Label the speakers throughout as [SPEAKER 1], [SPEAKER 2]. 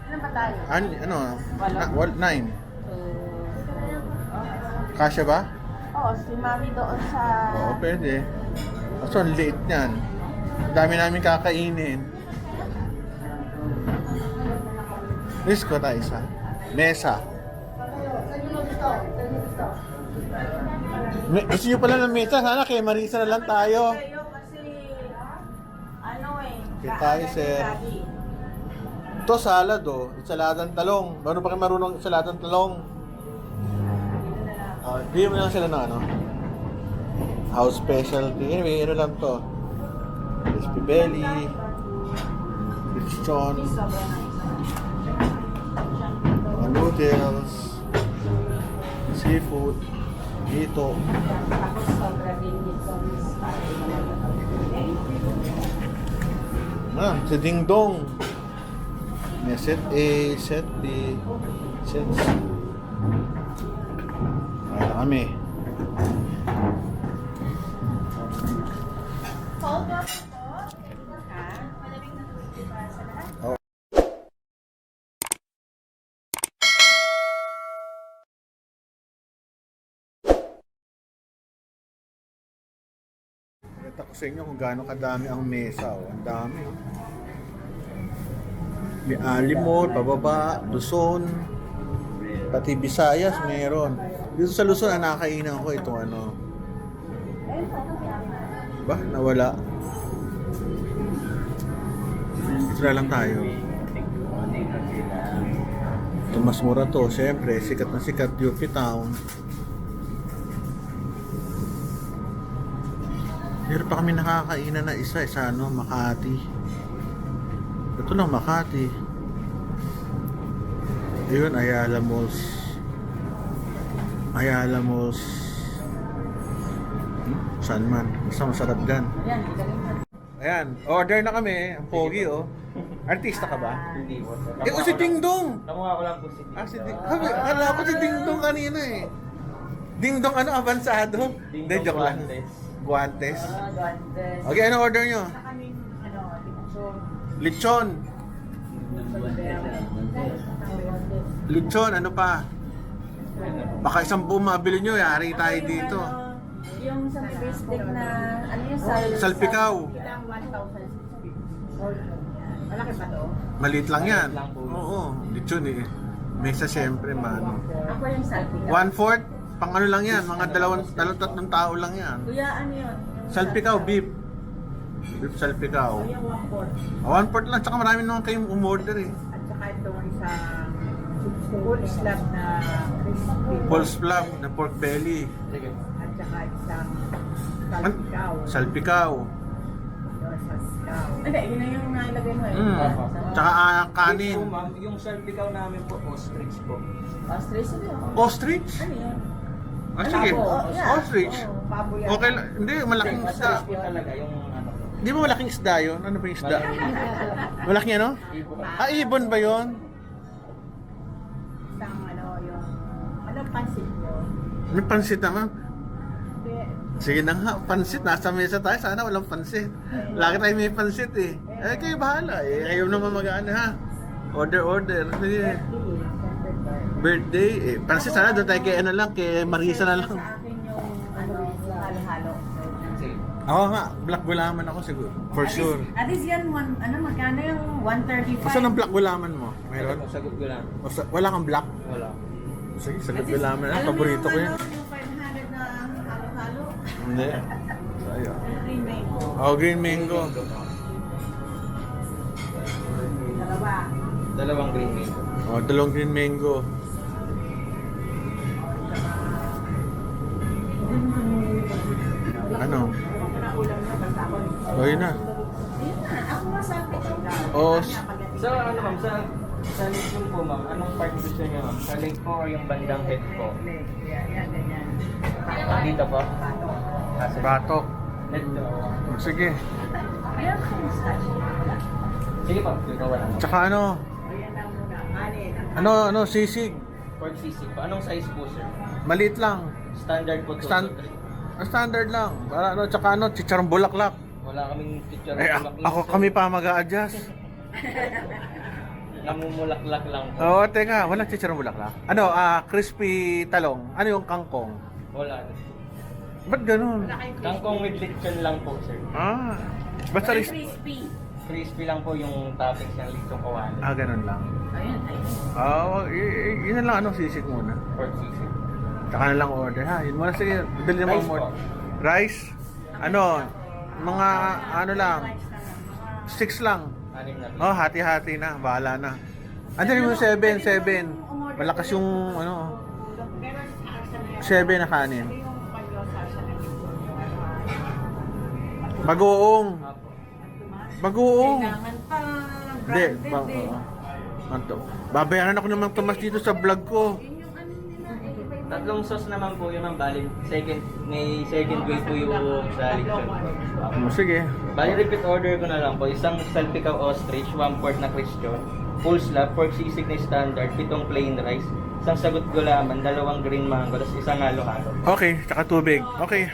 [SPEAKER 1] Ano ba tayo?
[SPEAKER 2] Ano?
[SPEAKER 1] Walo?
[SPEAKER 2] 9.
[SPEAKER 1] So,
[SPEAKER 2] Kasya ba?
[SPEAKER 1] oo, si Mami doon sa...
[SPEAKER 2] Oo, pwede. Kaso ang liit niyan. Ang dami namin kakainin. Risk ko tayo isa. Mesa. Gusto nyo pala ng mesa? Sana kay Marisa na lang tayo.
[SPEAKER 1] Kayo kasi, ano eh,
[SPEAKER 2] Okay, tayo, sir. Ito salad oh. Insaladang talong. Ano pa kayo marunong insaladang talong? Bigyan mo lang sila ng ano? House specialty. Anyway, ano lang to? Crispy belly. Lechon. Mga noodles. Seafood. Dito. Si Ding Dong. May set A, set B, set C. Ay na kami.
[SPEAKER 1] Hold up po. Ha? Malamig na tubig para sa lahat.
[SPEAKER 2] Oh. Pakita ko sa inyo kung gaano kadami ang mesa. Oh. Ang dami. Oh. May Alimot, pababa, Luzon, pati Visayas meron. Dito sa Luzon, nakakainan ko itong ano. Ba? Nawala. Dito na lang tayo. Ito mas mura to. Siyempre, sikat na sikat UP Town. Pero pa kami nakakainan na isa ano, Makati. Ito lang Makati. Ayun, Ayala Malls. Ayala Malls. Saan man. Basta masarap dyan. Ayan, order na kami. Ang pogi oh. Artista ka ba?
[SPEAKER 3] Hindi po.
[SPEAKER 2] Si Ding Dong!
[SPEAKER 3] Nakuha ko lang po si
[SPEAKER 2] Si Ding... Akala ko si Ding Dong kanina eh. Ding Dong ano, avansado? Hindi, joke lang. Guantes. Okay, ano order nyo? Lechon. Lechon, ano pa? Baka isang buong mabili nyo, yari tayo dito.
[SPEAKER 1] Yung sa may basic na, ano yung
[SPEAKER 2] Salpikaw.
[SPEAKER 1] Kitang 1,000. Malaki ba to?
[SPEAKER 2] Maliit lang yan.
[SPEAKER 3] Maliit lang po.
[SPEAKER 2] Oo, lechon eh. Mesa siyempre, mano.
[SPEAKER 1] Ako yung salpikaw.
[SPEAKER 2] 1/4, pang ano lang yan, mga tatlong tao lang yan.
[SPEAKER 1] Kuya, ano yun?
[SPEAKER 2] Salpikaw, beef. Beef salpikaw.
[SPEAKER 1] Yung 1/4.
[SPEAKER 2] 1/4 lang, tsaka marami naman kayong umorder eh.
[SPEAKER 1] At saka itong isang full slab na crispy.
[SPEAKER 2] Pulse flap na pork belly.
[SPEAKER 3] Sige.
[SPEAKER 1] At saka isang salpikaw.
[SPEAKER 2] Salpikaw.
[SPEAKER 1] Salpikaw. Hindi, yun na yung nailagay mo eh.
[SPEAKER 2] Tsaka kanin.
[SPEAKER 3] Po, ma'am, yung salpikaw namin po, ostrich po.
[SPEAKER 1] Ostrich yun yun.
[SPEAKER 2] Ostrich?
[SPEAKER 1] Ano yun?
[SPEAKER 2] Ah, sige.
[SPEAKER 1] Pabo, yeah.
[SPEAKER 2] Ostrich.
[SPEAKER 1] Oo, pabo yan.
[SPEAKER 2] Okay lang. Hindi, malaking isda.
[SPEAKER 3] Ostrich po talaga yung ano.
[SPEAKER 2] Di ba malaking isda yun? Ano ba yung isda? Malaking ano?
[SPEAKER 3] Ibo.
[SPEAKER 2] Ah, ibon ba yun?
[SPEAKER 1] Isang ano yung, ano pansit yun?
[SPEAKER 2] May pansit naman.
[SPEAKER 1] Hindi.
[SPEAKER 2] Sige na nga, pansit. Nasa mesa tayo. Sana walang pansit. Lagi tayo may pansit eh. Eh, kayo bahala eh. Ayaw naman mag-ano ha. Order. Sige. Birthday eh. Pansit sana doon tayo kay ano lang. Kay Marisa na lang.
[SPEAKER 1] Sa akin yung ano, halo-halo.
[SPEAKER 3] Sige.
[SPEAKER 2] Ako nga, black gulaman ako siguro. For sure.
[SPEAKER 1] At least yan, ano, magkano yung 135?
[SPEAKER 2] Gusto ng black gulaman mo? Mayroon?
[SPEAKER 3] Sagot ko lang.
[SPEAKER 2] O wala kang black?
[SPEAKER 3] Wala.
[SPEAKER 2] Sige, sagot gulaman. Ah, paborito ko yan.
[SPEAKER 1] Alam mo yung 500 na halo-halo?
[SPEAKER 2] Hindi. Ayaw.
[SPEAKER 1] Green mango.
[SPEAKER 2] Oh, green mango.
[SPEAKER 1] Dalawa.
[SPEAKER 3] Dalawang green mango.
[SPEAKER 2] Oh, dalawang green mango. Ano? Oh, yun na.
[SPEAKER 1] Ako masabi ko.
[SPEAKER 2] Oh,
[SPEAKER 3] Sa ano ma'am, sa lechon po ma'am, anong part gusto niyo ma'am? Sa leg po or yung bandang head po?
[SPEAKER 1] Yan, ganyan.
[SPEAKER 3] Dito po? Sige.
[SPEAKER 2] batok.
[SPEAKER 3] Head to.
[SPEAKER 2] Sige.
[SPEAKER 1] Ayan, mustache.
[SPEAKER 3] Sige po, ikaw wala.
[SPEAKER 2] Tsaka ano?
[SPEAKER 1] Ayan lang muna. Kanin.
[SPEAKER 2] Ano, sisig.
[SPEAKER 3] Pork sisig po. Anong size po sir?
[SPEAKER 2] Maliit lang.
[SPEAKER 3] Standard po to.
[SPEAKER 2] Standard lang. Para ano, tsaka ano, chicharong bulaklak.
[SPEAKER 3] Wala kaming picture
[SPEAKER 2] Eh,
[SPEAKER 3] ng
[SPEAKER 2] ako kami pa mag-a-adjust.
[SPEAKER 3] namumulaklak lang po.
[SPEAKER 2] Oo, teka, walang chicharong bulaklak. Ano, crispy talong. Ano yung kangkong?
[SPEAKER 3] Wala.
[SPEAKER 2] Ba't ganun?
[SPEAKER 3] Kangkong with lechon lang po, sir.
[SPEAKER 2] Basta
[SPEAKER 1] Crispy.
[SPEAKER 3] Crispy lang po yung toppings ng lechong kawali.
[SPEAKER 2] ganun lang.
[SPEAKER 1] Ayun, ayun.
[SPEAKER 2] Yun na lang, ano, sisig muna.
[SPEAKER 3] Pork sisig.
[SPEAKER 2] Tsaka na lang order, ha? Yun muna, sige. Bili naman
[SPEAKER 3] Rice
[SPEAKER 2] mo.
[SPEAKER 3] po.
[SPEAKER 2] Rice? Ano, mga, ano lang, 6 lang.
[SPEAKER 3] Anim na
[SPEAKER 2] Oh, hati-hati na, bahala na. Andyan yung 7. Malakas yung, ano, 7 na kanin. Bagoong.
[SPEAKER 3] Apo.
[SPEAKER 2] Bagoong.
[SPEAKER 1] Kailangan pa.
[SPEAKER 2] Hindi,
[SPEAKER 1] Branded eh.
[SPEAKER 2] Anto. Babayaran ako naman Tomas dito sa vlog ko.
[SPEAKER 3] Tatlong sauce naman po yun, ma'am. Bali, may second way po yung sa lechon.
[SPEAKER 2] Sige.
[SPEAKER 3] Bali, repeat order ko na lang po. Isang salpikaw ostrich, 1 quart na Christian, full slab, pork sisig na standard, 7 plain rice, isang sagot gulaman, 2 green mango, tapos isang halo-halo.
[SPEAKER 2] Okay, tsaka tubig. Okay.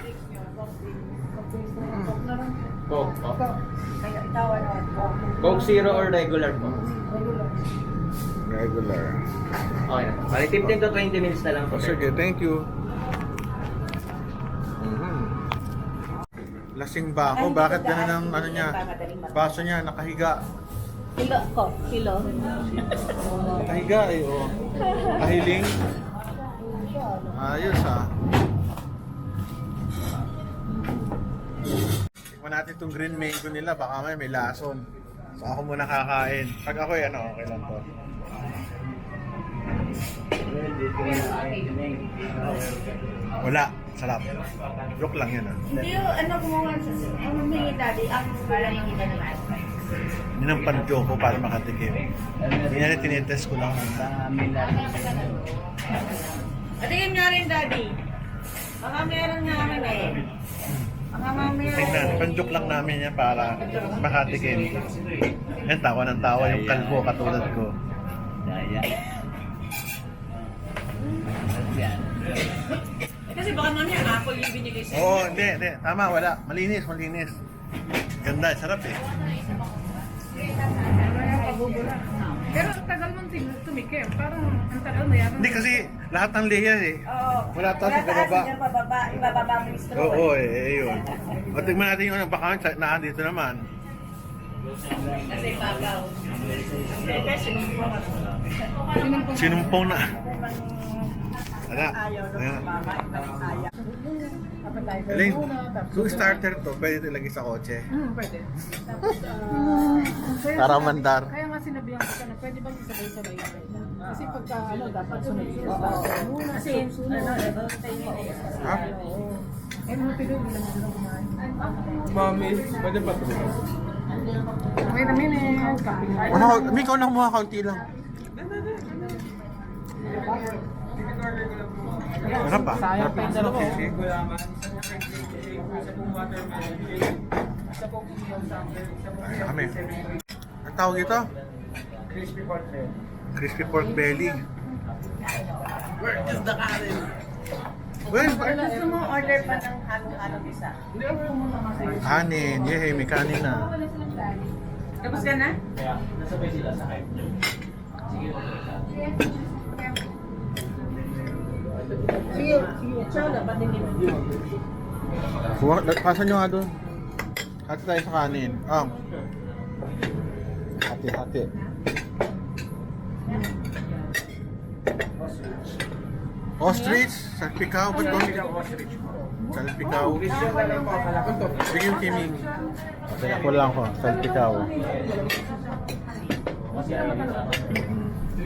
[SPEAKER 3] Coke po.
[SPEAKER 1] Kaya ikaw ano?
[SPEAKER 3] Coke Zero or regular po?
[SPEAKER 2] Regular.
[SPEAKER 3] Okay na. Bali, 15 to 20 minutes na lang po. sir.
[SPEAKER 2] Sige, thank you. Lasing ba ako? Bakit ganun ang ano niya? Baso niya, nakahiga.
[SPEAKER 1] Kilo ko. Kilo.
[SPEAKER 2] Nakahiga eh, oh. Kahiling. Ayos ah. Tikman natin itong green mango nila, baka may lason. So ako muna kakain. Pag ako ano, okay lang to. Wala, sarap. Joke lang yan ah.
[SPEAKER 1] Hindi yung ano kumuha sa ano may daddy ang wala nang kita naman.
[SPEAKER 2] Yun ang pan-joke ko para makatikim. Hindi na tinitest ko lang.
[SPEAKER 1] Atingin nga rin daddy. Baka meron nga kami eh. Baka mamaya.
[SPEAKER 2] Tingnan, pan-joke lang namin yan para makatikim. Yan, tawa ng tawa yung kalbo katulad ko.
[SPEAKER 1] Kasi baka mamaya apple yung binigay sa'yo.
[SPEAKER 2] Oo, hindi. Tama, wala. Malinis. Ganda, sarap eh.
[SPEAKER 4] Pero ang tagal mong tumikim. Parang ang tagal na yan.
[SPEAKER 2] Hindi kasi lahat ng layer eh.
[SPEAKER 1] Oo.
[SPEAKER 2] Wala taas sa bababa.
[SPEAKER 1] Pababa, ibababa mo yung straw.
[SPEAKER 2] Oo, yun. O tignan natin yung baka dito naman.
[SPEAKER 1] Kasi babaw.
[SPEAKER 2] Sinumpong na. Wala.
[SPEAKER 1] Ayaw na
[SPEAKER 2] Ayan.
[SPEAKER 1] sumama. Ayaw.
[SPEAKER 2] Elaine, kung starter to, pwede ito ilagay sa kotse.
[SPEAKER 4] Pwede.
[SPEAKER 2] Para mandar.
[SPEAKER 4] Kaya nga sinabihan ko na pwede bang isabay-sabay na rin? Kasi pagka ano, dapat sunod-sunod.
[SPEAKER 1] Kasi ano,
[SPEAKER 2] Ha?
[SPEAKER 4] Eh, mga Pinoy, hindi naman sila kumain.
[SPEAKER 3] Mami, pwede pa ito?
[SPEAKER 4] Wait a minute. Kaping
[SPEAKER 2] May ikaw na kumuha, kaunti lang. Sarap pa.
[SPEAKER 4] Sayang pa yung dalawa.
[SPEAKER 2] Sisig. Ay, na kami. Ang tawag ito?
[SPEAKER 3] Crispy pork belly.
[SPEAKER 2] Crispy pork belly. Where is the kanin? Well,
[SPEAKER 1] gusto mo order pa ng halo-halo isa?
[SPEAKER 2] kanin. Yehey, may kanin na.
[SPEAKER 1] Tapos ka na?
[SPEAKER 3] Kaya, nasabay sila sa kain. Sige.
[SPEAKER 1] Sige, chola, pati nila.
[SPEAKER 2] Pasan nyo nga doon. Hati tayo sa kanin. Hati. Ostrich? Salpikaw? Ba't ko? Salpikaw. Sige yung kiming. Teka ko lang ko. Salpikaw.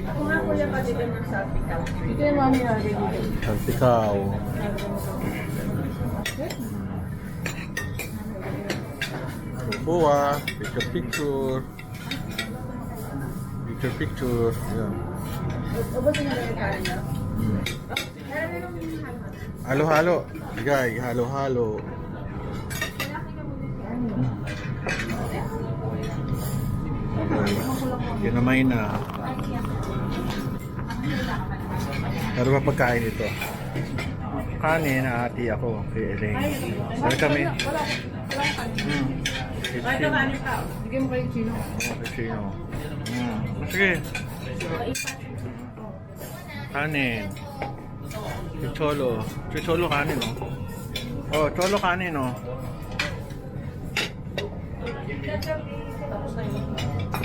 [SPEAKER 1] Ako nga kuya pati din ng salpikaw.
[SPEAKER 4] Ito yung mami natin dito.
[SPEAKER 2] Salpikaw. Buwa. Picture. Yan.
[SPEAKER 1] Ubos na yung kanin niya.
[SPEAKER 2] Halo-halo. Bigay, halo-halo. Okay. Kinamay na. Pero ba pagkain ito? Kanin, ati ako kay Elaine. Pero kami.
[SPEAKER 1] Ito kanin pa.
[SPEAKER 4] Bigyan mo kayo chino.
[SPEAKER 2] Kay Chino. Sige. Kanin. Chicholo. Chicholo kanin, oh. Oh, cholo kanin, oh.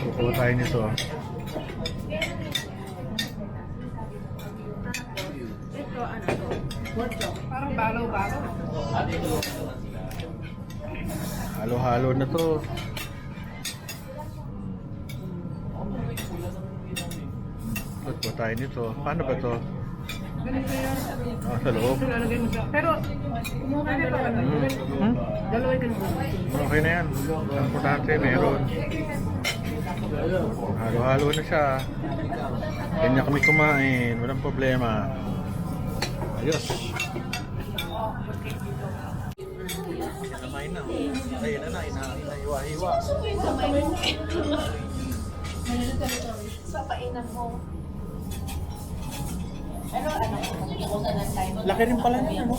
[SPEAKER 2] Kukuha tayo nito.
[SPEAKER 1] Ito, ano to?
[SPEAKER 4] Parang balo-balo.
[SPEAKER 2] Halo-halo na to. Kukuha tayo nito. Paano ba to?
[SPEAKER 4] Ganito yan.
[SPEAKER 2] Ah, sa loob.
[SPEAKER 4] Ito lalagay mo siya. Pero, kumuha ka dalawa na.
[SPEAKER 2] Hmm?
[SPEAKER 4] Dalawa yung ganito.
[SPEAKER 2] Okay na yan. Ang importante, meron. Halo-halo na siya. Kanya kami kumain. Walang problema. Ayos. Kinamain na. Ayun na na. Inahiwa-hiwa. Laki rin pala niya, ano?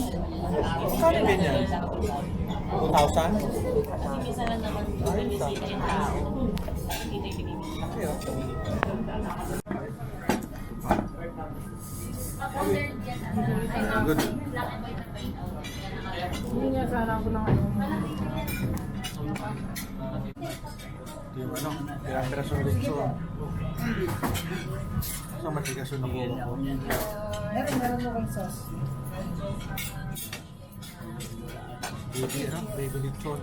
[SPEAKER 2] Kano ganyan? 2,000?
[SPEAKER 1] Kasi minsan lang naman bumisita yung tao.
[SPEAKER 2] Laki, oh. Good.
[SPEAKER 4] Hindi nga sana ako ng ano.
[SPEAKER 2] Yung ano, pira-piraso rin so. So, matigas yung nakuha ko.
[SPEAKER 4] Meron mo kang sauce.
[SPEAKER 2] Baby, ano? Baby lechon.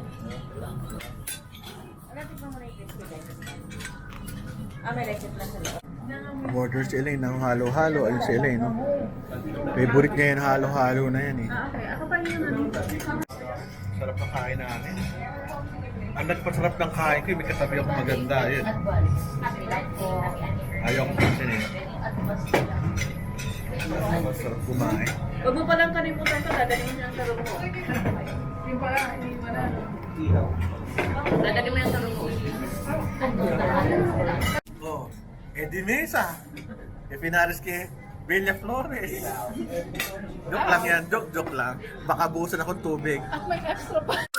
[SPEAKER 1] May lecture lang sa loob.
[SPEAKER 2] Order si Elaine ng halo-halo. Ayun si Elaine, no? Favorite niya yung halo-halo na yan, eh.
[SPEAKER 1] Okay. Ako pa yung ano.
[SPEAKER 2] Sarap ng kain namin. Ang nagpasarap ng kain ko, may katabi ako maganda. Ayun. Ayaw kong pansin, eh. Masarap kumain.
[SPEAKER 1] Huwag mo palang kalimutan ko, dadali mo yung tarong mo.
[SPEAKER 4] Yung pala, hindi mo na.
[SPEAKER 1] Dadali mo yung tarong mo.
[SPEAKER 2] Oh, Eddie Mesa. E pinaris kay Bella Flores. Joke lang yan, joke lang. Baka buhusan akong tubig.
[SPEAKER 4] At may extra pa.